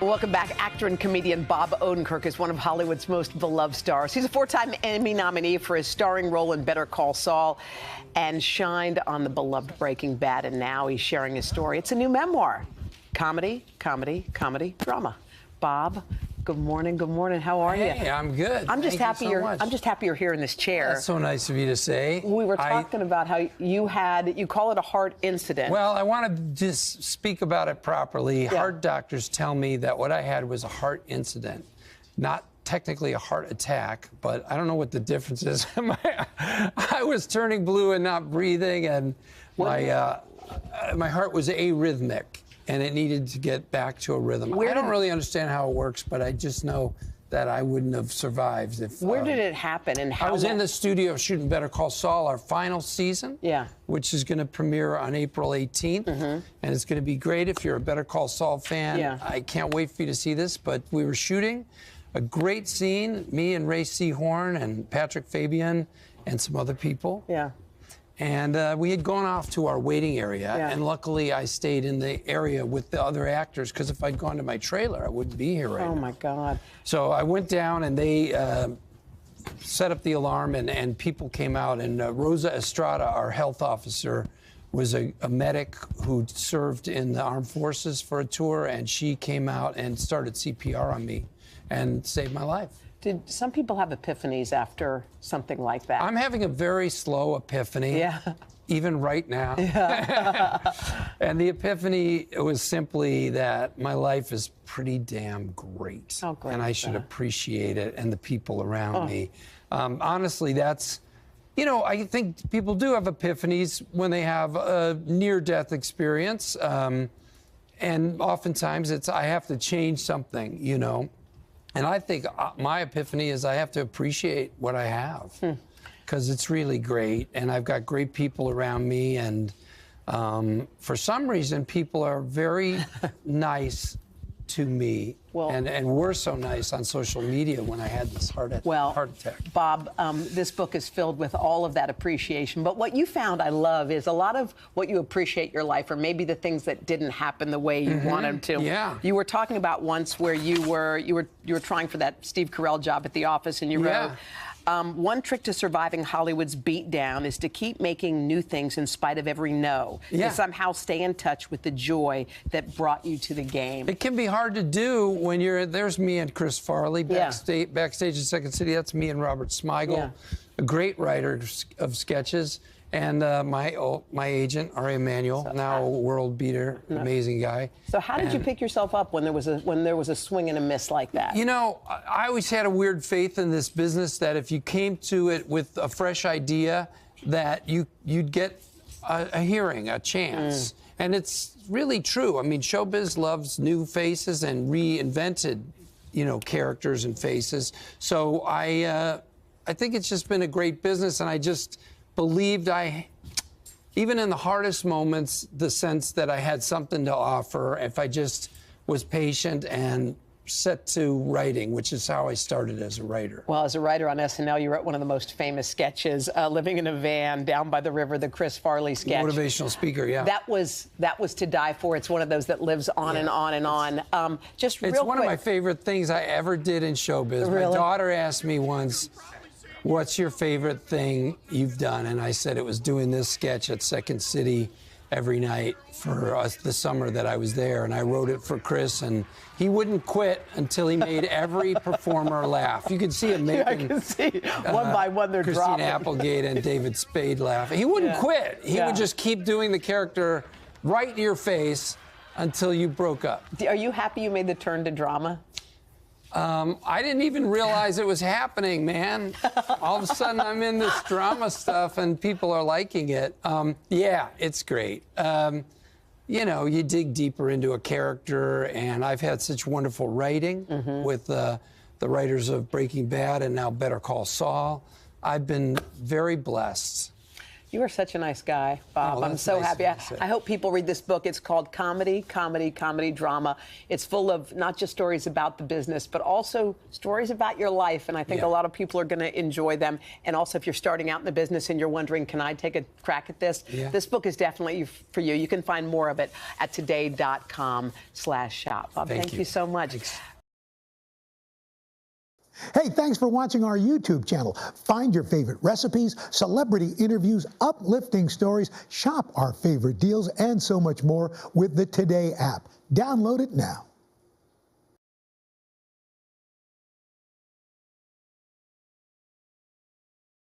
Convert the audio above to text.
Welcome back. Actor and comedian Bob Odenkirk is one of Hollywood's most beloved stars. He's a four-time Emmy nominee for his starring role in Better Call Saul and shined on the beloved Breaking Bad, and now he's sharing his story. It's a new memoir. Comedy, drama. Bob, good morning. How are you? Hey, I'm good. I'm just happy you're here in this chair. That's so nice of you to say. We were talking about how you call it a heart incident. Well, I want to just speak about it properly. Yeah. Heart doctors tell me that what I had was a heart incident, not technically a heart attack, but I don't know what the difference is. I was turning blue and not breathing, and my heart was arrhythmic, and it needed to get back to a rhythm. I don't really understand how it works, but I just know that I wouldn't have survived if... Where did it happen, and how... I was in the studio shooting Better Call Saul, our final season, which is going to premiere on April 18th, and it's going to be great if you're a Better Call Saul fan. Yeah. I can't wait for you to see this, but we were shooting a great scene, me and Ray Seahorn and Patrick Fabian and some other people. Yeah. And we had gone off to our waiting area, and luckily I stayed in the area with the other actors, because if I'd gone to my trailer, I wouldn't be here right now. Oh, my God. So I went down, and they set up the alarm, and people came out, and Rosa Estrada, our health officer, was a medic who served in the armed forces for a tour, and she came out and started CPR on me and saved my life. Did some people have epiphanies after something like that? I'm having a very slow epiphany. Yeah. Even right now. Yeah. And the epiphany was simply that my life is pretty damn great. Oh, great. And I should appreciate it and the people around me. Honestly, that's, you know, I think people do have epiphanies when they have a near-death experience. And oftentimes it's, I have to change something, you know. And I think my epiphany is I have to appreciate what I have, because it's really great, and I've got great people around me, and for some reason, people are very nice to me, and were so nice on social media when I had this heart attack. Bob, this book is filled with all of that appreciation, but what you found I love is a lot of what you appreciate your life, or maybe the things that didn't happen the way you wanted them to. Yeah. You were talking about once where you were trying for that Steve Carell job at the office, and you wrote, one trick to surviving Hollywood's beatdown is to keep making new things in spite of every no. To somehow stay in touch with the joy that brought you to the game. It can be hard to do when there's me and Chris Farley backstage in Second City. That's me and Robert Smigel, a great writer of sketches. And my agent, R.A. Emanuel, now a world beater, amazing guy. So how did you pick yourself up when there was a swing and a miss like that? You know, I always had a weird faith in this business that if you came to it with a fresh idea, that you'd get a hearing, a chance. And it's really true. I mean, showbiz loves new faces and reinvented, you know, characters and faces. So I think it's just been a great business, and I just believed even in the hardest moments, the sense that I had something to offer if I just was patient and set to writing, which is how I started as a writer. Well, as a writer on SNL, you wrote one of the most famous sketches, Living in a Van Down by the River, the Chris Farley sketch. Motivational speaker, yeah. That was to die for. It's one of those that lives on and on and on. Just real quick. It's one of my favorite things I ever did in showbiz. Really? My daughter asked me once, what's your favorite thing you've done? And I said it was doing this sketch at Second City every night for us the summer that I was there. And I wrote it for Chris, and he wouldn't quit until he made every performer laugh. You could see him making... I can see. One by one, they're Christine dropping. Applegate and David Spade laugh. He wouldn't quit. He would just keep doing the character right in your face until you broke up. Are you happy you made the turn to drama? I didn't even realize it was happening, man. All of a sudden, I'm in this drama stuff, and people are liking it. Yeah, it's great. You know, you dig deeper into a character, and I've had such wonderful writing with the writers of Breaking Bad and now Better Call Saul. I've been very blessed. You are such a nice guy, Bob. Oh, I'm that's so nice happy. of you to say. I hope people read this book. It's called Comedy, Comedy, Comedy, Drama. It's full of not just stories about the business, but also stories about your life. And I think a lot of people are going to enjoy them. And also, if you're starting out in the business and you're wondering, can I take a crack at this? This book is definitely for you. You can find more of it at today.com/shop. Bob, thank you so much. Thanks. Hey, thanks for watching our YouTube channel. Find your favorite recipes, celebrity interviews, uplifting stories, shop our favorite deals, and so much more with the Today app. Download it now.